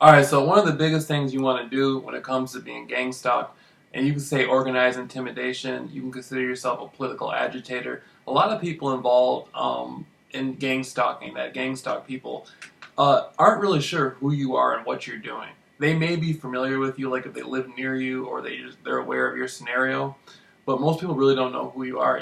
Alright, so one of the biggest things you want to do when it comes to being gang stalked, and you can say organized intimidation, you can consider yourself a political agitator. A lot of people involved in gang stalking, that gang stalk people, aren't really sure who you are and what you're doing. They may be familiar with you, like if they live near you or they're aware of your scenario, but most people really don't know who you are.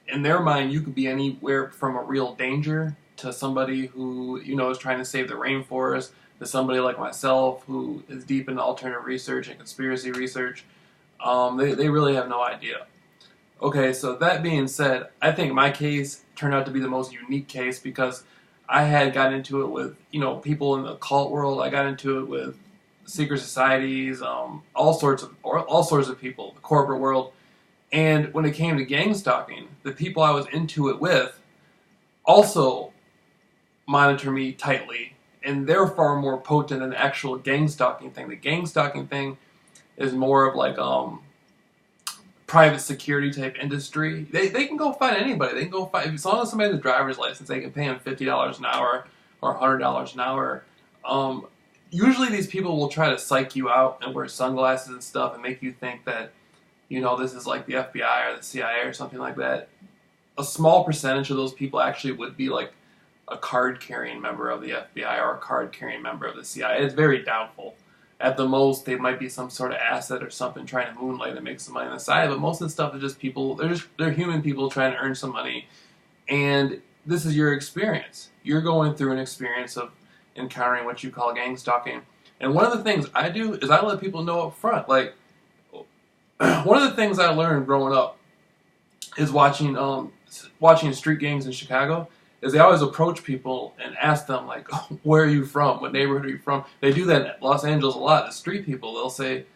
In their mind, you could be anywhere from a real danger to somebody who is trying to save the rainforest, to somebody like myself who is deep into alternative research and conspiracy research. They really have no idea. Okay, so that being said, I think my case turned out to be the most unique case because I had got into it with people in the cult world. I got into it with secret societies, all sorts of people, the corporate world. And when it came to gang stalking, the people I was into it with also monitor me tightly, and they're far more potent than the actual gang stalking thing. The gang stalking thing is more of like private security type industry. They can go find anybody. They can go find, as long as somebody has a driver's license, they can pay them $50 an hour or $100 an hour. Usually these people will try to psych you out and wear sunglasses and stuff and make you think that this is like the FBI or the CIA or something like that. A small percentage of those people actually would be like a card-carrying member of the FBI or a card-carrying member of the CIA. It's very doubtful. At the most, they might be some sort of asset or something trying to moonlight and make some money on the side, but most of the stuff is just people, they're human people trying to earn some money, and this is your experience. You're going through an experience of encountering what you call gang stalking. And one of the things I do is I let people know up front. Like, one of the things I learned growing up is watching street gangs in Chicago, is they always approach people and ask them, like, where are you from? What neighborhood are you from? They do that in Los Angeles a lot. The street people, they'll say,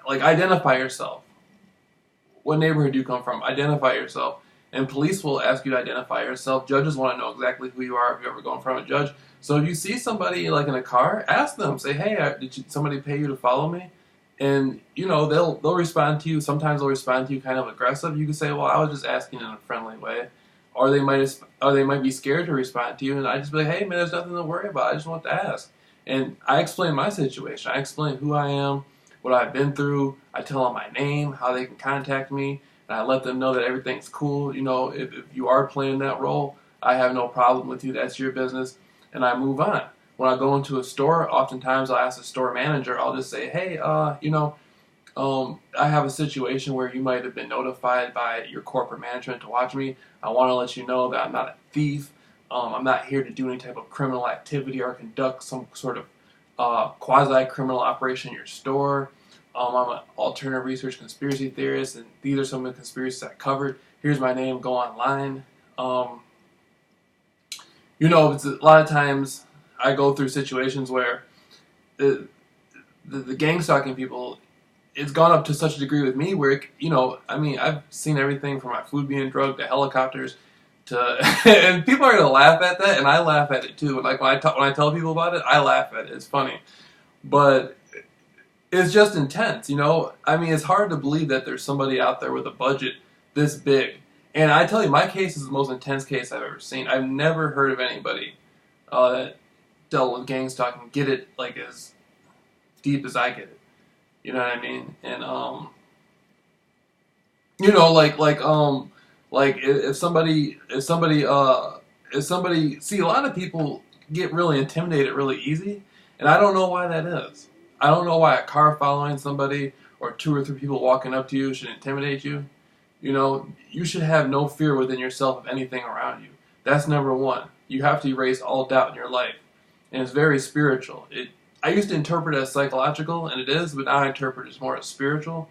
like, identify yourself. What neighborhood do you come from? Identify yourself. And police will ask you to identify yourself. Judges want to know exactly who you are if you ever go in front of a judge. So if you see somebody, like, in a car, ask them. Say, hey, did somebody pay you to follow me? And, they'll respond to you. Sometimes they'll respond to you kind of aggressive. You can say, well, I was just asking in a friendly way. Or they might be scared to respond to you, and I just be like, hey man, there's nothing to worry about. I just want to ask. And I explain my situation. I explain who I am, what I've been through. I tell them my name, how they can contact me, and I let them know that everything's cool. If you are playing that role, I have no problem with you. That's your business, and I move on. When I go into a store, oftentimes I'll ask the store manager. I'll just say, hey, I have a situation where you might have been notified by your corporate management to watch me. I want to let you know that I'm not a thief. I'm not here to do any type of criminal activity or conduct some sort of quasi-criminal operation in your store. I'm an alternative research conspiracy theorist, and these are some of the conspiracies I covered. Here's my name. Go online. It's a lot of times I go through situations where the gang stalking people, it's gone up to such a degree with me where, I've seen everything from my food being drugged to helicopters to, and people are going to laugh at that, and I laugh at it too. Like when I tell people about it, I laugh at it. It's funny. But it's just intense, it's hard to believe that there's somebody out there with a budget this big. And I tell you, my case is the most intense case I've ever seen. I've never heard of anybody that dealt with gang stalking get it like as deep as I get it. You know what I mean? And if somebody see, a lot of people get really intimidated really easy, and I don't know why that is. I don't know why a car following somebody or 2 or 3 people walking up to you should intimidate you. You should have no fear within yourself of anything around you. That's number one. You have to erase all doubt in your life, and it's very spiritual. I used to interpret it as psychological, and it is, but now I interpret it as more as spiritual.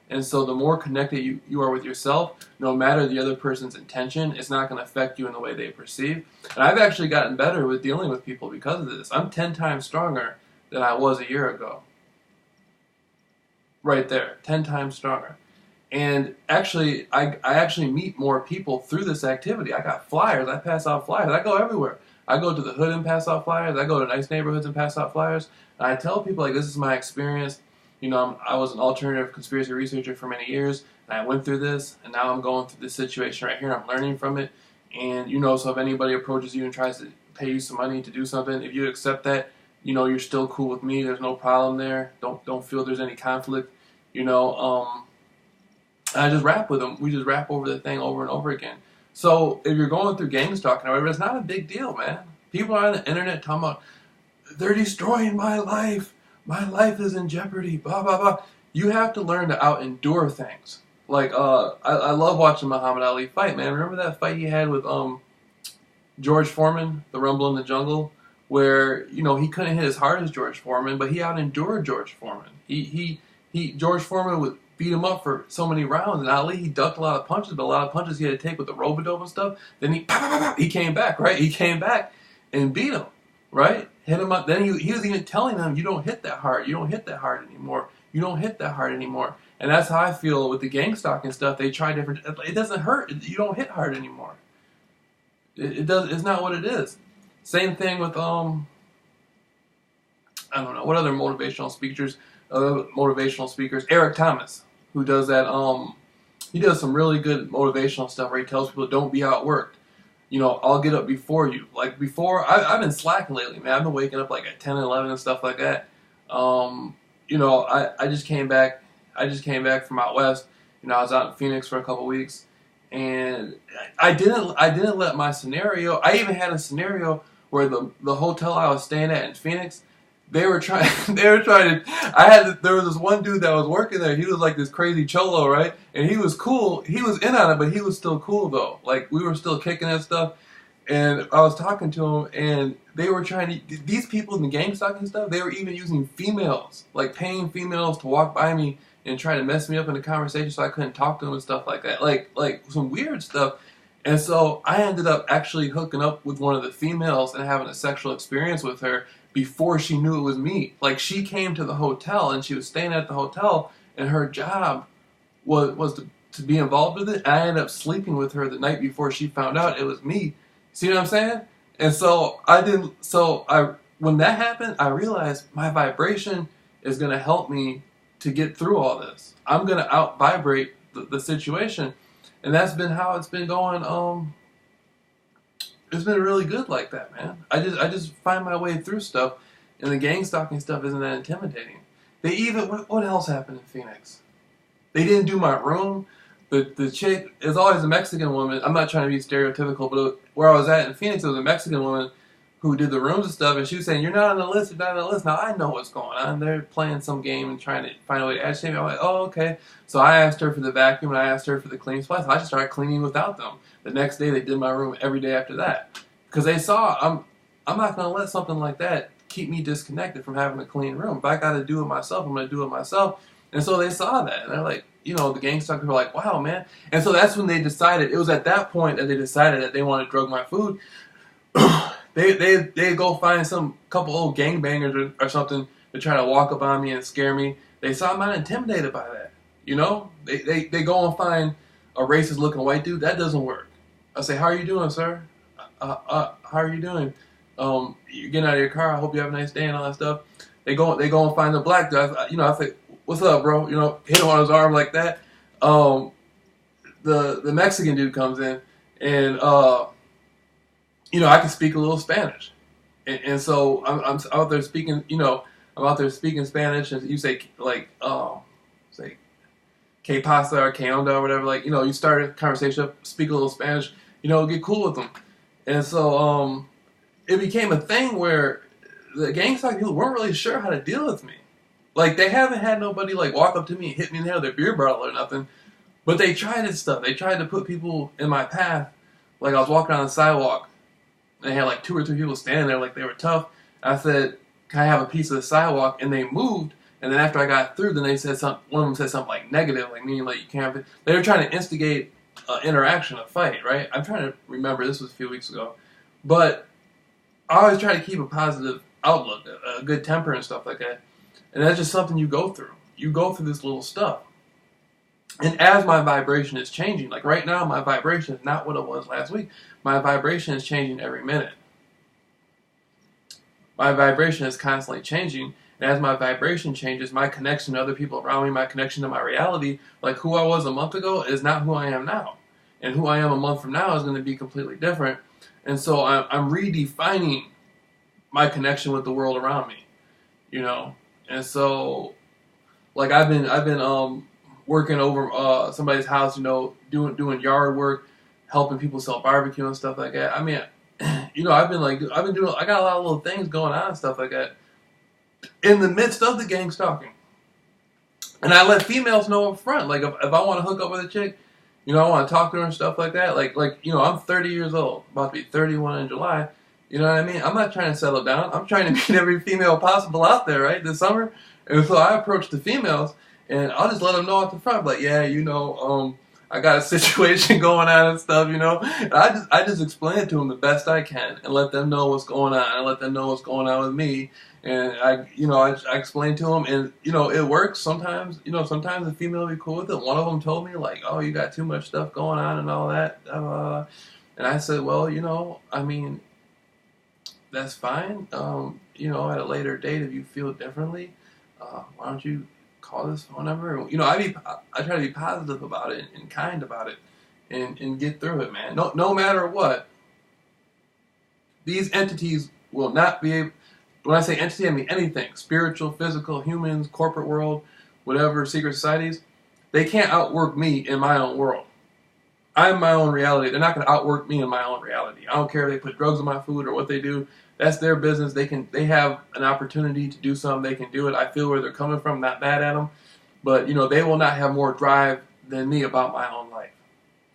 And so the more connected you are with yourself, no matter the other person's intention, it's not going to affect you in the way they perceive. And I've actually gotten better with dealing with people because of this. I'm 10 times stronger than I was a year ago. Right there, 10 times stronger. And actually, I actually meet more people through this activity. I got flyers. I pass out flyers. I go everywhere. I go to the hood and pass out flyers. I go to nice neighborhoods and pass out flyers. And I tell people, like, this is my experience. I was an alternative conspiracy researcher for many years, and I went through this, and now I'm going through this situation right here. I'm learning from it. And, so if anybody approaches you and tries to pay you some money to do something, if you accept that, you know, you're still cool with me. There's no problem there. Don't feel there's any conflict. You know, I just rap with them. We just rap over the thing over and over again. So if you're going through gang stalking or whatever, it's not a big deal, man. People are on the internet talking about they're destroying my life. My life is in jeopardy. Blah blah blah. You have to learn to out endure things. Like I love watching Muhammad Ali fight, man. Remember that fight he had with George Foreman, the Rumble in the Jungle, where you know he couldn't hit as hard as George Foreman, but he out endured George Foreman. George Foreman would beat him up for so many rounds, and Ali, he ducked a lot of punches, but a lot of punches he had to take with the rope-a-dope and stuff. Then he came back, right? He came back and beat him, right? Hit him up. Then he was even telling them, you don't hit that hard. You don't hit that hard anymore. You don't hit that hard anymore. And that's how I feel with the gang stalking stuff. They try different. It doesn't hurt. You don't hit hard anymore. It does. It's not what it is. Same thing with I don't know what other motivational speakers. Eric Thomas, who does that. He does some really good motivational stuff where he tells people don't be outworked. You know, I'll get up before you. Like before, I've been slacking lately, man. I've been waking up like at 10 and 11 and stuff like that. You know, I just came back. I just came back from out west. You know, I was out in Phoenix for a couple weeks, and I didn't let my scenario. I even had a scenario where the hotel I was staying at in Phoenix, they were trying to. There was this one dude that was working there. He was like this crazy cholo, right? And he was cool. He was in on it, but he was still cool though. Like we were still kicking and stuff. And I was talking to him, and they were trying to. These people in the gang stalking stuff, they were even using females, like paying females to walk by me and try to mess me up in the conversation, so I couldn't talk to them and stuff like that. Like some weird stuff. And so I ended up actually hooking up with one of the females and having a sexual experience with her before she knew it was me. Like she came to the hotel and she was staying at the hotel, and her job was to be involved with it. I ended up sleeping with her the night before she found out it was me. See what I'm saying? And so when that happened, I realized my vibration is going to help me to get through all this. I'm going to out vibrate the situation. And that's been how it's been going. It's been really good like that, man. I just find my way through stuff, and the gang stalking stuff isn't that intimidating. They even what else happened in Phoenix? They didn't do my room. The chick is always a Mexican woman. I'm not trying to be stereotypical, but where I was at in Phoenix, it was a Mexican woman who did the rooms and stuff, and she was saying, "You're not on the list. You're not on the list." Now I know what's going on. They're playing some game and trying to find a way to agitate me. I'm like, "Oh, okay." So I asked her for the vacuum, and I asked her for the clean supplies. I just started cleaning without them. The next day, they did my room every day after that, because they saw I'm not going to let something like that keep me disconnected from having a clean room. If I got to do it myself, I'm going to do it myself. And so they saw that, and they're like, you know, the gang stalkers were like, "Wow, man." And so that's when they decided. It was at that point that they decided that they wanted to drug my food. They go find some couple old gangbangers or something to try to walk up on me and scare me. They saw I'm not intimidated by that. You know, they go and find a racist looking white dude. That doesn't work. I say, "How are you doing, sir? How are you doing? You're getting out of your car. I hope you have a nice day," and all that stuff. They go and find the black dude. I say, "What's up, bro?" You know, hit him on his arm like that. The Mexican dude comes in, and you know, I can speak a little Spanish, and so I'm out there speaking. You know, I'm out there speaking Spanish, and you say like, say, "Que pasa" or "Que onda" or whatever. Like, you know, you start a conversation up, speak a little Spanish. You know, get cool with them, and so it became a thing where the gang stalking people weren't really sure how to deal with me. Like, they haven't had nobody like walk up to me and hit me in the head with their beer bottle or nothing, but they tried this stuff. They tried to put people in my path. Like, I was walking on the sidewalk, and they had like 2 or 3 people standing there like they were tough. I said, "Can I have a piece of the sidewalk?" And they moved. And then after I got through, then they said something. One of them said something like negative, like meaning like you can't have it. They were trying to instigate interaction, a fight, right? I'm trying to remember. This was a few weeks ago, but I always try to keep a positive outlook, a good temper and stuff like that. And that's just something you go through. You go through this little stuff. And as my vibration is changing, like right now, my vibration is not what it was last week. My vibration is changing every minute. My vibration is constantly changing. And as my vibration changes, my connection to other people around me, my connection to my reality, like who I was a month ago is not who I am now. And who I am a month from now is going to be completely different. And so I'm redefining my connection with the world around me, you know. And so, like I've been working over somebody's house, you know, doing yard work, helping people sell barbecue and stuff like that. I mean, you know, I've been doing, I got a lot of little things going on and stuff like that in the midst of the gang stalking. And I let females know up front, like if I want to hook up with a chick, you know, I want to talk to her and stuff like that. Like you know, I'm 30 years old, about to be 31 in July. You know what I mean? I'm not trying to settle down. I'm trying to meet every female possible out there, right, this summer. And so I approach the females, and I'll just let them know at the front, like, yeah, you know, I got a situation going on and stuff, you know. And I just explain it to them the best I can, and let them know what's going on, and let them know what's going on with me. And I explain to them, and you know, it works sometimes. You know, sometimes the female will be cool with it. One of them told me like, "Oh, you got too much stuff going on and all that." And I said, "Well, you know, I mean, that's fine. You know, at a later date, if you feel differently, why don't you call this phone number?" You know, I try to be positive about it and kind about it, and get through it, man. No matter what, these entities will not be able. When I say entity, I mean anything. Spiritual, physical, humans, corporate world, whatever, secret societies. They can't outwork me in my own world. I'm my own reality. They're not going to outwork me in my own reality. I don't care if they put drugs in my food or what they do. That's their business. They have an opportunity to do something. They can do it. I feel where they're coming from. Not mad at them. But, you know, they will not have more drive than me about my own life.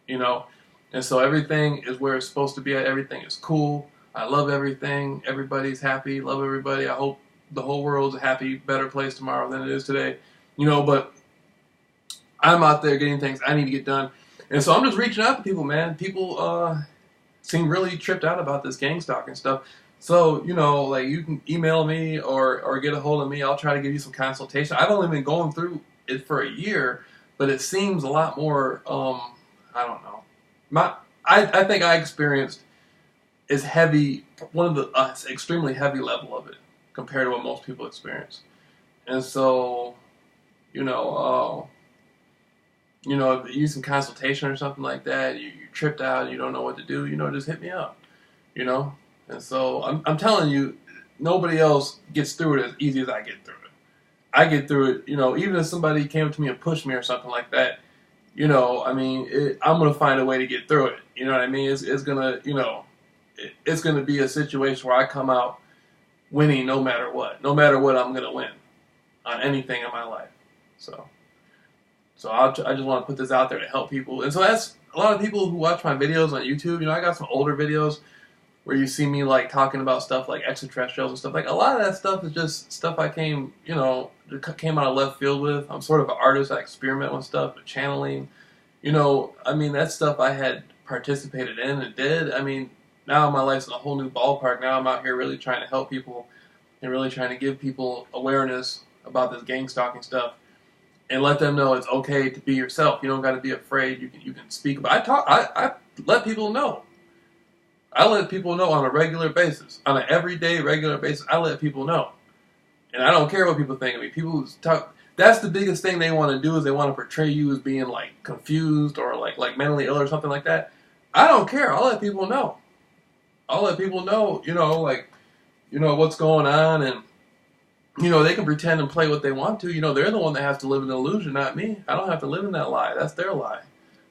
You know? And so everything is where it's supposed to be at. Everything is cool. I love everything. Everybody's happy. Love everybody. I hope the whole world's a happy, better place tomorrow than it is today. You know, but I'm out there getting things I need to get done. And so I'm just reaching out to people, man. People seem really tripped out about this gang stalking stuff. So, you know, like you can email me or get a hold of me. I'll try to give you some consultation. I've only been going through it for a year, but it seems a lot more, I don't know. I think I experienced is heavy, one of the extremely heavy level of it compared to what most people experience. And so, you know, if you need some consultation or something like that, you tripped out, you don't know what to do, you know, just hit me up, you know. And so I'm telling you, nobody else gets through it as easy as I get through it. I get through it, you know, even if somebody came up to me and pushed me or something like that, you know, I mean, I'm going to find a way to get through it. You know what I mean? It's going to, you know, it's going to be a situation where I come out winning no matter what. No matter what, I'm going to win on anything in my life. So I just want to put this out there to help people. And so that's a lot of people who watch my videos on YouTube. You know, I got some older videos where you see me like talking about stuff like extraterrestrials and stuff. Like a lot of that stuff is just stuff I came out of left field with. I'm sort of an artist. I experiment with stuff, with channeling. You know, I mean, that's stuff I had participated in and did. I mean, now my life's in a whole new ballpark. Now I'm out here really trying to help people and really trying to give people awareness about this gang stalking stuff and let them know it's okay to be yourself. You don't got to be afraid. You can speak about. I let people know. I let people know on a regular basis, on an everyday regular basis. I let people know, and I don't care what people think of me. People talk. That's the biggest thing they want to do is they want to portray you as being like confused or like mentally ill or something like that. I don't care. I'll let people know. I'll let people know, you know, like, you know, what's going on, and, you know, they can pretend and play what they want to. You know, they're the one that has to live in an illusion, not me. I don't have to live in that lie. That's their lie.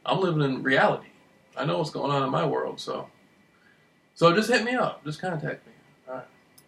I'm living in reality. I know what's going on in my world, so just hit me up. Just contact me.